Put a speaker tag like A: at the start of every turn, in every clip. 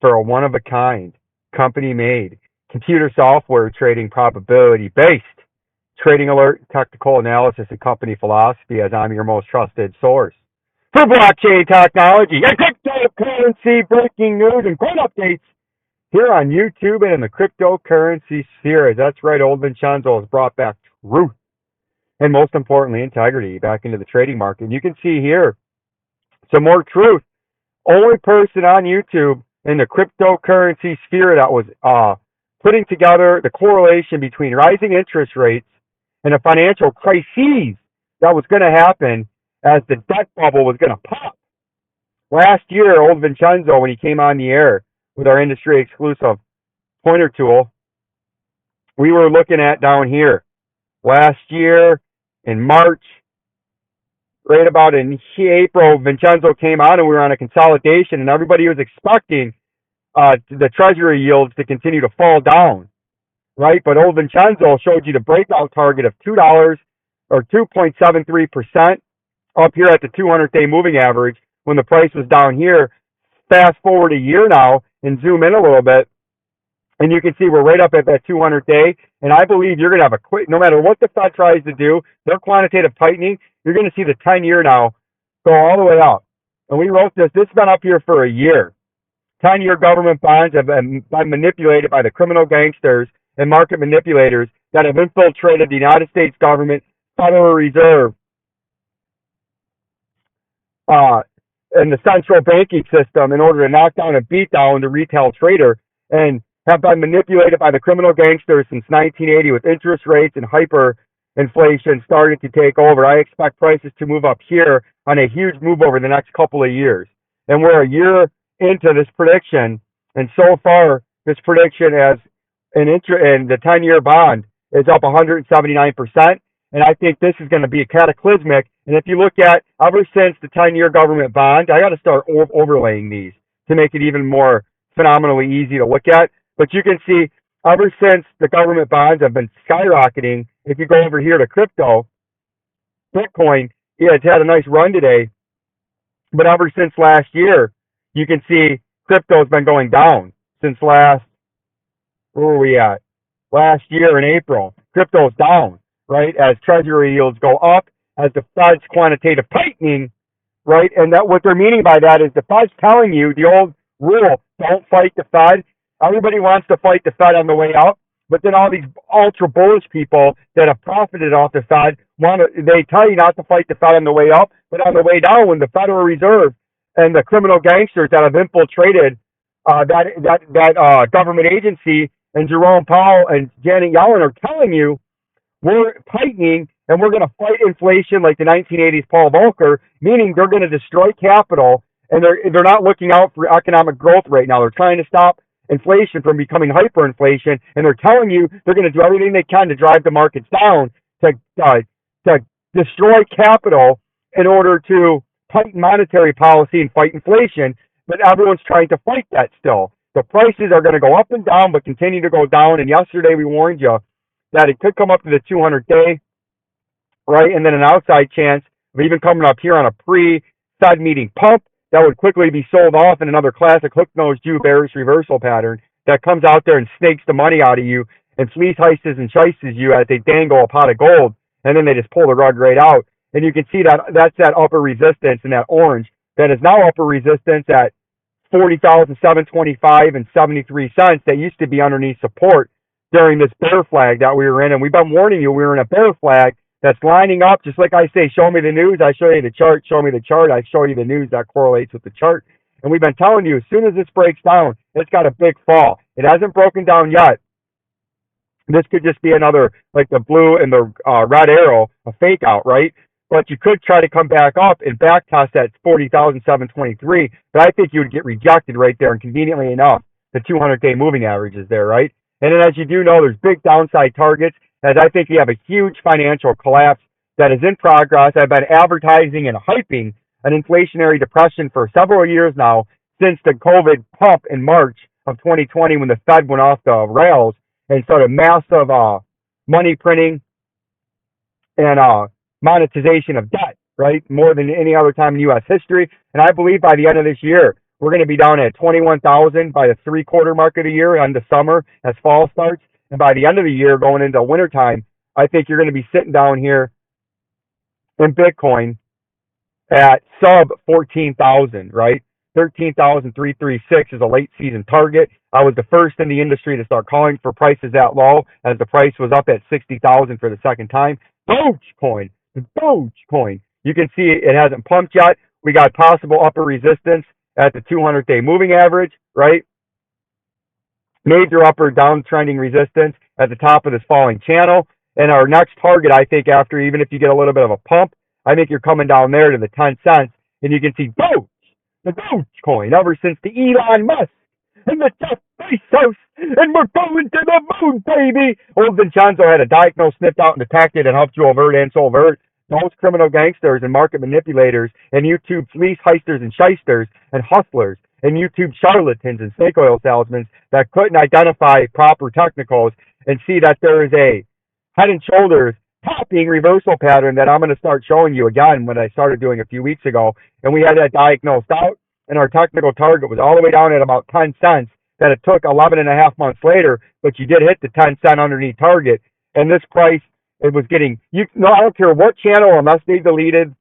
A: for a one-of-a-kind, company-made, computer software trading probability-based trading alert, technical analysis, and company philosophy, as I'm your most trusted source for blockchain technology and cryptocurrency breaking news and coin updates here on YouTube and in the cryptocurrency sphere. That's right, old Vincenzo has brought back truth and, most importantly, integrity back into the trading market. And you can see here some more truth. Only person on YouTube in the cryptocurrency sphere that was putting together the correlation between rising interest rates and a financial crisis that was going to happen as the debt bubble was going to pop. Last year, old Vincenzo, when he came on the air with our industry exclusive pointer tool, we were looking at down here. Last year in March, right about in April, Vincenzo came on and we were on a consolidation, and everybody was expecting the treasury yields to continue to fall down, right? But old Vincenzo showed you the breakout target of $2 or 2.73% up here at the 200-day moving average when the price was down here. Fast forward a year now and zoom in a little bit, and you can see we're right up at that 200-day, and I believe you're going to have a quick, no matter what the Fed tries to do, their quantitative tightening, you're going to see the 10-year now go all the way up. And we wrote this has been up here for a year. 10-year government bonds have been manipulated by the criminal gangsters and market manipulators that have infiltrated the United States government, Federal Reserve, and the central banking system in order to knock down and beat down the retail trader, and have been manipulated by the criminal gangsters since 1980 with interest rates and hyperinflation starting to take over. I expect prices to move up here on a huge move over the next couple of years. And we're a year into this prediction, and so far this prediction as and the 10-year bond is up 179%, and I think this is going to be cataclysmic. And if you look at ever since the 10-year government bond, I got to start overlaying these to make it even more phenomenally easy to look at. But you can see ever since the government bonds have been skyrocketing. If you go over here to crypto, Bitcoin, yeah, it's had a nice run today, but ever since last year, you can see crypto's been going down since where were we at? Last year in April, crypto's down, right? As treasury yields go up, as the Fed's quantitative tightening, right? And that what they're meaning by that is the Fed's telling you the old rule, don't fight the Fed. Everybody wants to fight the Fed on the way up, but then all these ultra bullish people that have profited off the Fed they tell you not to fight the Fed on the way up, but on the way down, when the Federal Reserve and the criminal gangsters that have infiltrated that government agency and Jerome Powell and Janet Yellen are telling you we're tightening and we're going to fight inflation like the 1980s Paul Volcker, meaning they're going to destroy capital, and they're not looking out for economic growth right now. They're trying to stop inflation from becoming hyperinflation, and they're telling you they're going to do everything they can to drive the markets down to destroy capital in order to tighten monetary policy and fight inflation. But everyone's trying to fight that still. The prices are going to go up and down, but continue to go down. And yesterday we warned you that it could come up to the 200-day, right? And then an outside chance of even coming up here on a pre-Fed meeting pump that would quickly be sold off in another classic hook-nosed Jew bearish reversal pattern that comes out there and snakes the money out of you and fleece heists and shices you as they dangle a pot of gold, and then they just pull the rug right out. And you can see that that's that upper resistance in that orange that is now upper resistance at 40,725 and 73 cents that used to be underneath support during this bear flag that we were in. And we've been warning you, we were in a bear flag that's lining up, just like I say, show me the news, I show you the chart, show me the chart, I show you the news that correlates with the chart. And we've been telling you, as soon as this breaks down, it's got a big fall. It hasn't broken down yet. This could just be another, like the blue and the red arrow, a fake out, right? But you could try to come back up and back test at 40,723, but I think you would get rejected right there. And conveniently enough, the 200-day moving average is there, right? And then, as you do know, there's big downside targets, as I think you have a huge financial collapse that is in progress. I've been advertising and hyping an inflationary depression for several years now, since the COVID pump in March of 2020 when the Fed went off the rails and started massive money printing and monetization of debt, right? More than any other time in U.S. history. And I believe by the end of this year, We're going to be down at 21,000 by the 3/4 mark of the year on the summer as fall starts. And by the end of the year, going into wintertime, I think you're going to be sitting down here in Bitcoin at sub 14,000, right? 13,336 is a late season target. I was the first in the industry to start calling for prices that low as the price was up at 60,000 for the second time. Dogecoin, the Dogecoin. You can see it hasn't pumped yet. We got possible upper resistance at the 200-day moving average, right? Major upper downtrending resistance at the top of this falling channel. And our next target, I think, after even if you get a little bit of a pump, I think you're coming down there to the 10 cents. And you can see Doge, the Dogecoin, ever since the Elon Musk and the Jeff Bezos, and we're going to the moon, baby. Old Vincenzo had a diagnose snipped out and detected and helped you avert and so avert. Those criminal gangsters and market manipulators and YouTube fleece heisters and shysters and hustlers and YouTube charlatans and snake oil salesmen that couldn't identify proper technicals and see that there is a head and shoulders topping reversal pattern that I'm going to start showing you again when I started doing a few weeks ago. And we had that diagnosed out, and our technical target was all the way down at about 10 cents that it took 11 and a half months later, but you did hit the 10 cent underneath target. And this price, it was getting, I don't care what channel, unless they deleted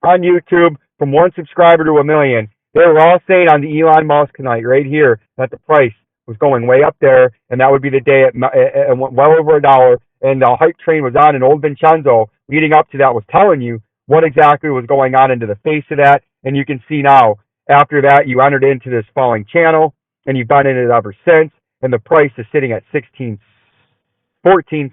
A: on YouTube from 1 subscriber to 1 million, they were all saying on the Elon Musk night right here that the price was going way up there, and that would be the day it went well over $1, and the hype train was on, and old Vincenzo leading up to that was telling you what exactly was going on into the face of that. And you can see now, after that, you entered into this falling channel, and you've been in it ever since, and the price is sitting at 14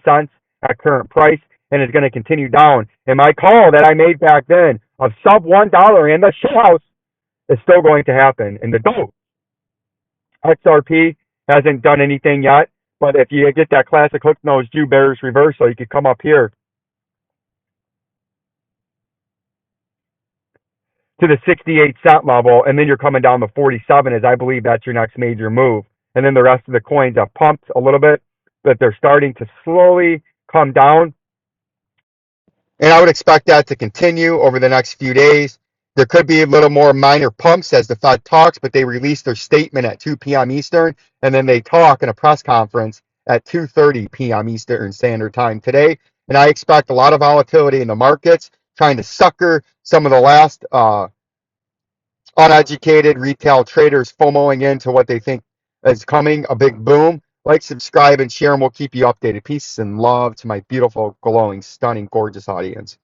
A: cents at current price, and it's going to continue down. And my call that I made back then of sub $1 in the shit house is still going to happen. And the Doge XRP hasn't done anything yet, but if you get that classic hook nose Jew bearish reversal, you could come up here to the 68 cent level, and then you're coming down to 47, as I believe that's your next major move. And then the rest of the coins have pumped a little bit, but they're starting to slowly come down. And I would expect that to continue over the next few days. There could be a little more minor pumps as the Fed talks, but they release their statement at 2 p.m. Eastern, and then they talk in a press conference at 2:30 p.m. Eastern Standard Time today. And I expect a lot of volatility in the markets, trying to sucker some of the last uneducated retail traders FOMOing into what they think is coming, a big boom. Like, subscribe, and share, and we'll keep you updated. Peace and love to my beautiful, glowing, stunning, gorgeous audience.